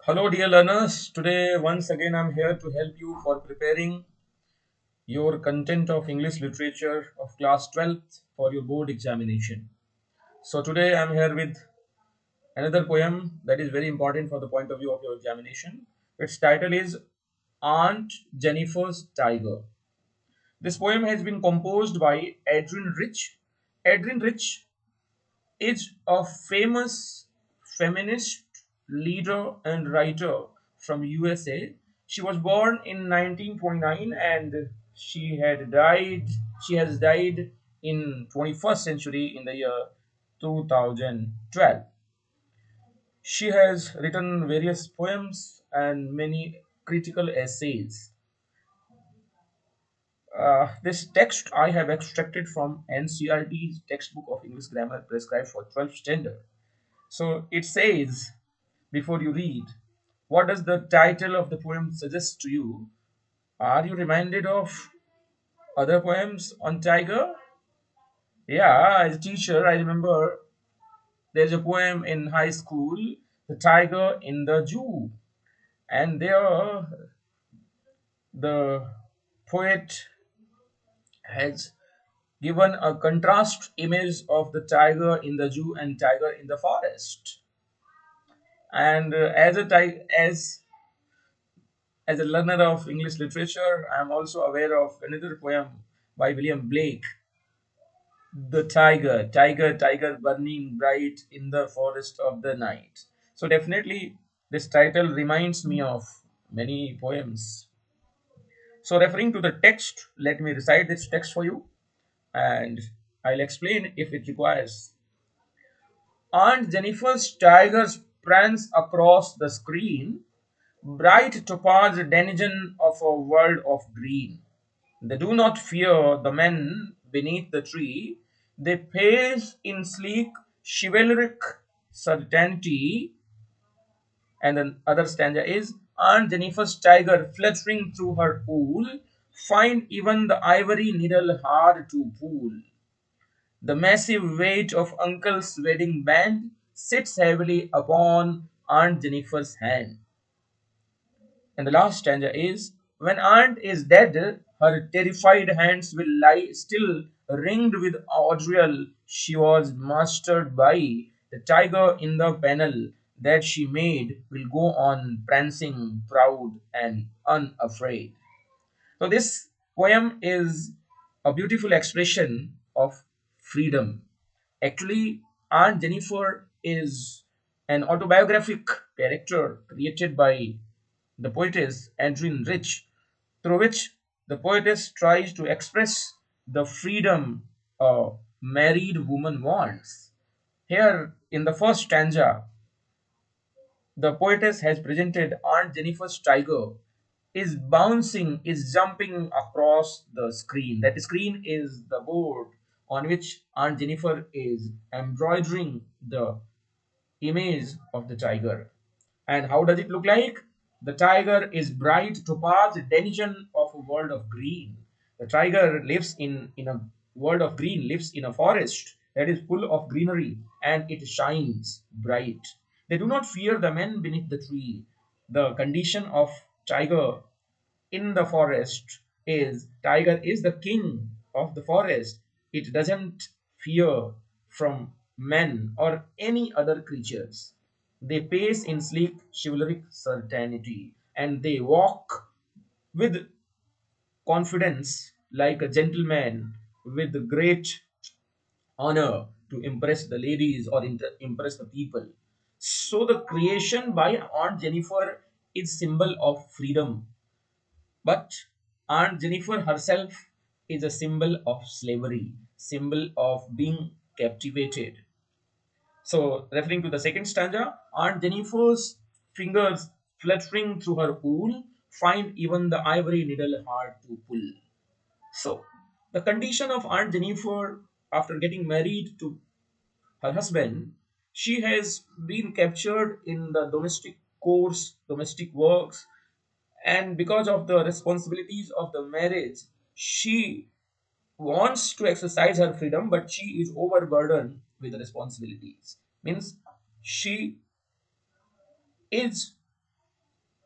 Hello, dear learners. Today, once again, I'm here to help you for preparing your content of English literature of class 12th for your board examination. So, today, I'm here with another poem that is very important for the point of view of your examination. Its title is Aunt Jenifer's Tiger. This poem has been composed by Adrian Rich. Adrian Rich is a famous feminist leader and writer from USA. She was born in 1929 and she has died in 21st century in the year 2012. She has written various poems and many critical essays. This text I have extracted from NCRT's textbook of English grammar prescribed for 12th standard. So it says, before you read, what does the title of the poem suggest to you? Are you reminded of other poems on tiger? Yeah, as a teacher, I remember there's a poem in high school, The Tiger in the Zoo. And there, the poet has given a contrast image of the tiger in the zoo and tiger in the forest. And as a learner of English literature, I am also aware of another poem by William Blake, The Tiger, Tiger, Tiger, burning bright in the forest of the night. So, definitely, this title reminds me of many poems. So, referring to the text, let me recite this text for you and I'll explain if it requires. Aunt Jennifer's tiger prance across the screen, bright topaz denizen of a world of green. They do not fear the men beneath the tree. They pace in sleek, chivalric certainty. And the other stanza is Aunt Jennifer's tiger fluttering through her wool, find even the ivory needle hard to pull. The massive weight of Uncle's wedding band sits heavily upon Aunt Jennifer's hand. And the last stanza is when Aunt is dead, her terrified hands will lie still, ringed with Audriel she was mastered by. The tiger in the panel that she made will go on prancing, proud and unafraid. So, this poem is a beautiful expression of freedom. Actually, Aunt Jennifer is an autobiographic character created by the poetess Adrienne Rich, through which the poetess tries to express the freedom a married woman wants. Here, in the first stanza, the poetess has presented Aunt Jennifer's tiger is bouncing, is jumping across the screen. That screen is the board on which Aunt Jennifer is embroidering the image of the tiger. And how does it look like? The tiger is bright topaz denizen of a world of green. The tiger lives in a world of green, lives in a forest that is full of greenery and it shines bright. They do not fear the men beneath the tree. The condition of tiger in the forest is tiger is the king of the forest. It doesn't fear from men or any other creatures. They pace in sleek chivalric certainty and they walk with confidence like a gentleman with great honor to impress the ladies or impress the people. So the creation by Aunt Jennifer is symbol of freedom, but Aunt Jennifer herself is a symbol of slavery, symbol of being captivated. So, referring to the second stanza, Aunt Jennifer's fingers fluttering through her wool find even the ivory needle hard to pull. So, the condition of Aunt Jennifer after getting married to her husband, she has been captured in the domestic course, domestic works, and because of the responsibilities of the marriage, she wants to exercise her freedom, but she is overburdened with the responsibilities. Means she is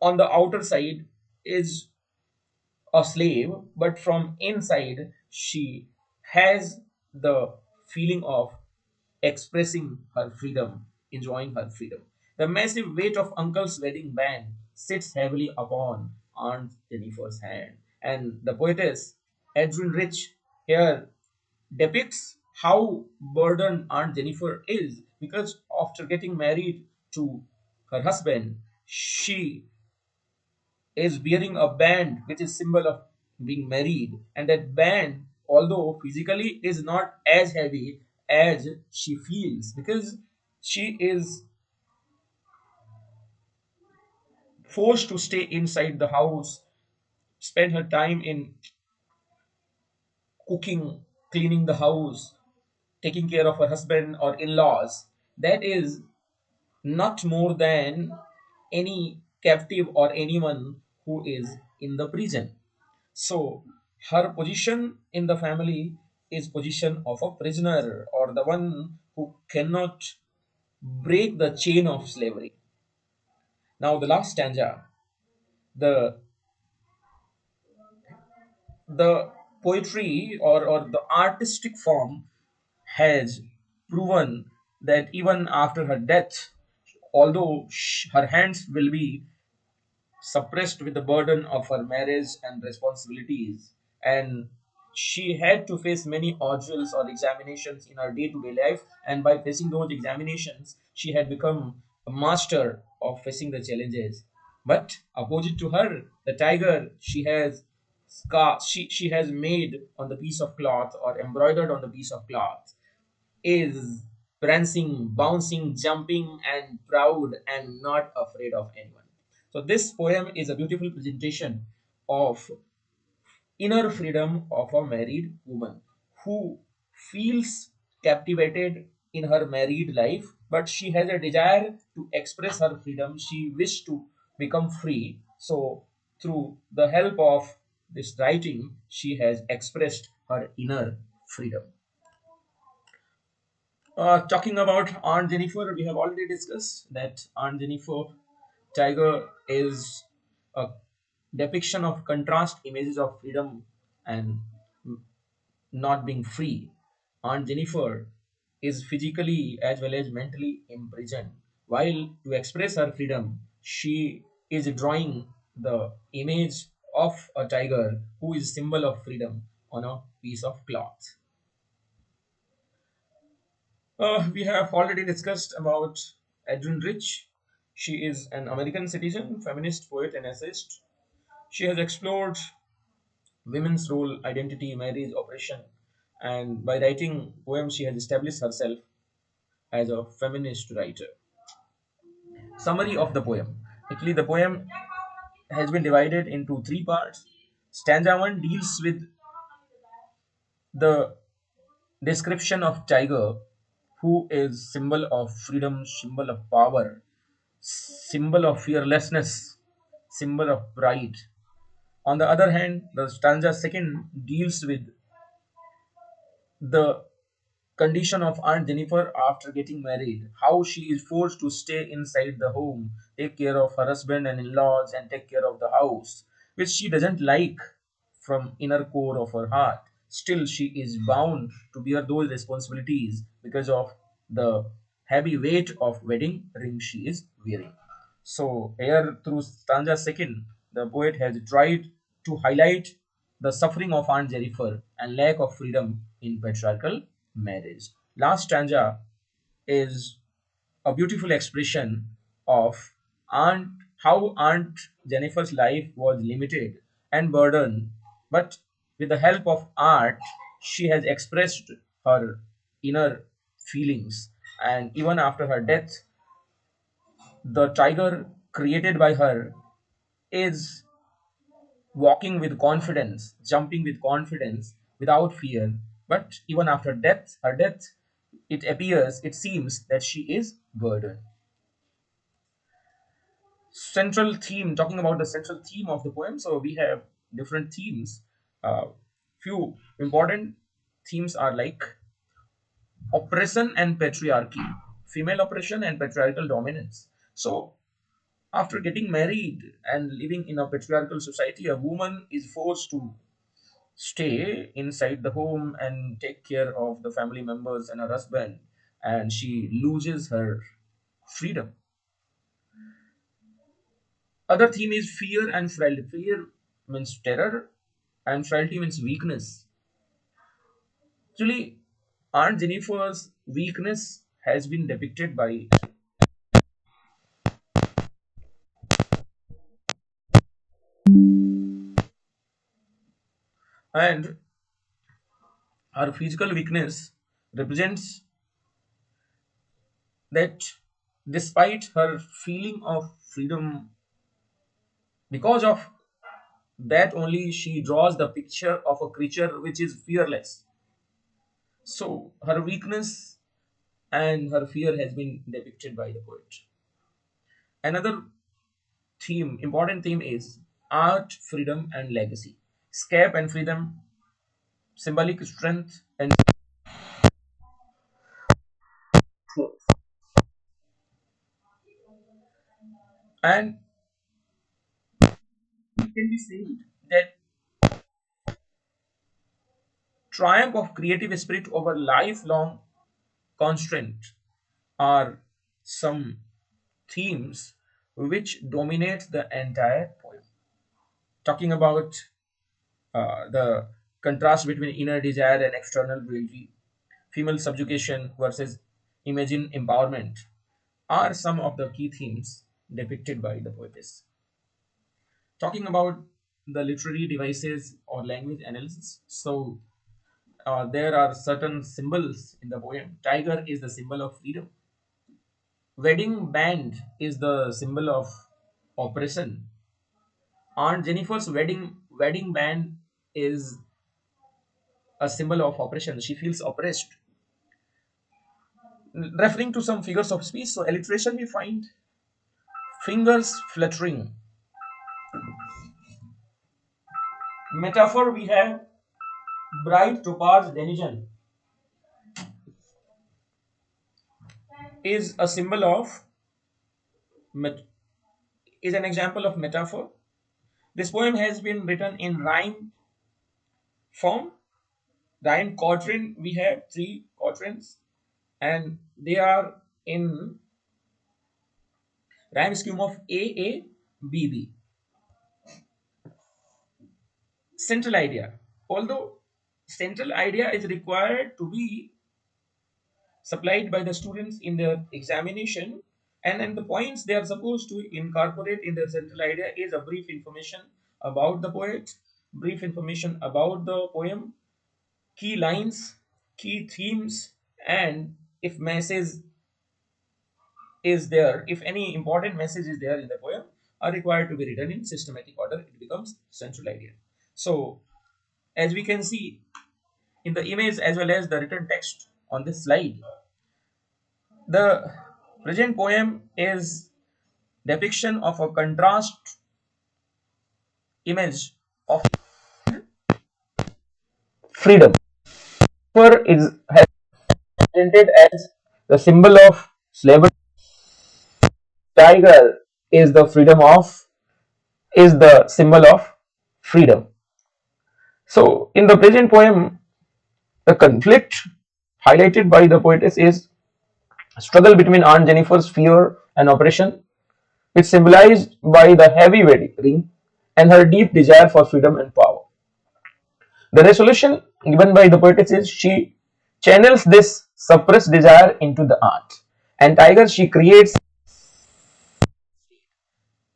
on the outer side is a slave, but from inside she has the feeling of expressing her freedom, enjoying her freedom. The massive weight of Uncle's wedding band sits heavily upon Aunt Jennifer's hand, and the poetess Edwin Rich here depicts how burdened Aunt Jennifer is, because after getting married to her husband, she is wearing a band which is symbol of being married, and that band, although physically is not as heavy as she feels, because she is forced to stay inside the house, spend her time in cooking, cleaning the house, taking care of her husband or in-laws. That is not more than any captive or anyone who is in the prison. So her position in the family is position of a prisoner, or the one who cannot break the chain of slavery. Now the last stanza, the the poetry, or the artistic form has proven that even after her death, although her hands will be suppressed with the burden of her marriage and responsibilities, and she had to face many ordeals or examinations in her day-to-day life, and by facing those examinations she had become a master of facing the challenges. But opposite to her, the tiger, she has she has made on the piece of cloth, or embroidered on the piece of cloth, is prancing, bouncing, jumping, and proud, and not afraid of anyone. So, this poem is a beautiful presentation of inner freedom of a married woman who feels captivated in her married life, but she has a desire to express her freedom. She wishes to become free. So, through the help of this writing, she has expressed her inner freedom. Talking about Aunt Jennifer, we have already discussed that Aunt Jennifer Tiger is a depiction of contrast images of freedom and not being free. Aunt Jennifer is physically as well as mentally imprisoned. While to express her freedom, she is drawing the image of a tiger who is symbol of freedom on a piece of cloth. We have already discussed about Adrienne Rich. She is an American citizen, feminist poet, and essayist. She has explored women's role, identity, marriage, oppression, and by writing poems, she has established herself as a feminist writer. Summary of the poem. Actually, the poem has been divided into three parts. Stanza 1 deals with the description of tiger, who is symbol of freedom, symbol of power, symbol of fearlessness, symbol of pride. On the other hand, the stanza second deals with the condition of Aunt Jennifer after getting married, how she is forced to stay inside the home, take care of her husband and in laws, and take care of the house, which she doesn't like from inner core of her heart. Still, she is bound to bear those responsibilities because of the heavy weight of wedding ring she is wearing. So, here through stanza second, the poet has tried to highlight the suffering of Aunt Jennifer and lack of freedom in patriarchal marriage. Last stanza is a beautiful expression of Aunt how Aunt Jennifer's life was limited and burdened, but with the help of art, she has expressed her inner feelings. And even after her death, the tiger created by her is walking with confidence, jumping with confidence, without fear. But even after death, her death, it appears, it seems that she is burdened. Central theme, talking about the central theme of the poem. So we have different themes. Few important themes are like oppression and patriarchy, female oppression and patriarchal dominance. So After getting married and living in a patriarchal society, a woman is forced to stay inside the home and take care of the family members and her husband, and she loses her freedom. Other theme is fear and frailty. Fear means terror, and frailty means weakness. Actually, Aunt Jennifer's weakness has been depicted by, and her physical weakness represents that despite her feeling of freedom, because of that only she draws the picture of a creature which is fearless. So her weakness and her fear has been depicted by the poet. Another theme, important theme is art, freedom, and legacy. Escape and freedom, symbolic strength, and and it can be said that triumph of creative spirit over lifelong constraint are some themes which dominate the entire poem. Talking about the contrast between inner desire and external beauty, female subjugation versus imagined empowerment are some of the key themes depicted by the poetess. Talking about the literary devices or language analysis, so there are certain symbols in the poem. Tiger is the symbol of freedom. Wedding band is the symbol of oppression. Aunt Jennifer's wedding band is a symbol of oppression. She feels oppressed. Referring to some figures of speech, so alliteration we find fingers fluttering. Metaphor we have bright topaz denizen is a symbol of is an example of metaphor. This poem has been written in rhyme form. Rhyme quatrain we have three quatrains, and they are in rhyme scheme of AABB. Central idea. Although central idea is required to be supplied by the students in their examination, and then the points they are supposed to incorporate in their central idea is a brief information about the poet, brief information about the poem, key lines, key themes, and if message is there, if any important message is there in the poem, are required to be written in systematic order. It becomes central idea. So as we can see in the image as well as the written text on this slide, the present poem is depiction of a contrast image of freedom. Paper is has presented as the symbol of slavery. Tiger is the freedom of is the symbol of freedom. So in the present poem, the conflict highlighted by the poetess is struggle between Aunt Jennifer's fear and oppression, which symbolized by the heavy wedding ring and her deep desire for freedom and power. The resolution given by the poetess is she channels this suppressed desire into the art. And Tiger, she creates,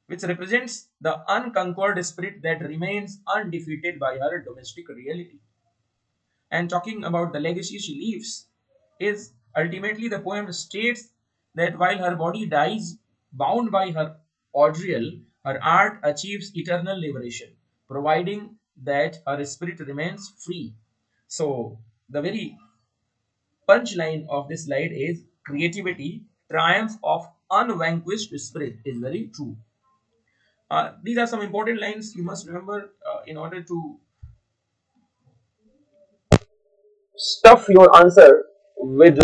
which represents the unconquered spirit that remains undefeated by her domestic reality. And talking about the legacy she leaves, is ultimately the poem states that while her body dies bound by her ordeal, her art achieves eternal liberation, providing that her spirit remains free. So, the very punchline of this slide is creativity, triumph of unvanquished spirit is very true. These are some important lines you must remember in order to stuff your answer with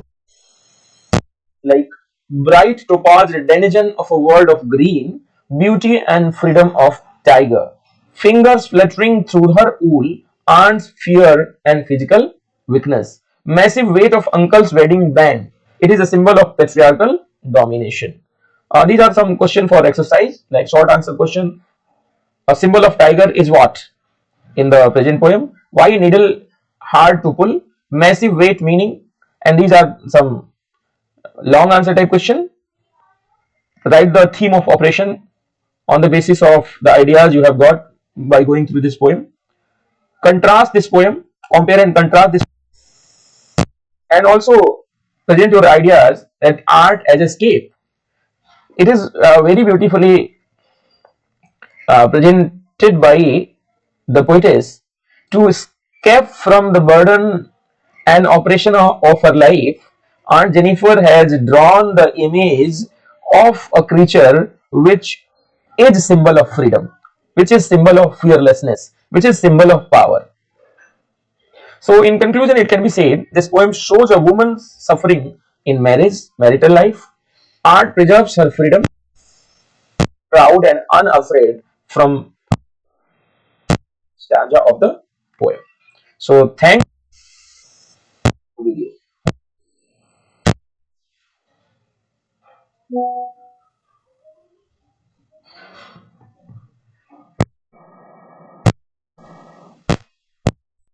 like bright topaz denizen of a world of green, Beauty and freedom of tiger. Fingers fluttering through her wool, aunt's fear and physical weakness. Massive weight of uncle's wedding band. It is a symbol of patriarchal domination. These are some questions for exercise, like short answer question. A symbol of tiger is what in the present poem? Why needle hard to pull? Massive weight meaning, and these are some long answer type question. Write the theme of operation on the basis of the ideas you have got by going through this poem. Contrast this poem, compare and contrast this, and also present your ideas that art as escape. It is very beautifully presented by the poetess to escape from the burden and oppression of her life. Aunt Jennifer has drawn the image of a creature which is symbol of freedom, which is symbol of fearlessness, which is symbol of power. So, in conclusion, it can be said this poem shows a woman's suffering in marriage, marital life. Art preserves her freedom, proud and unafraid from stanza of the poem. So, thank you.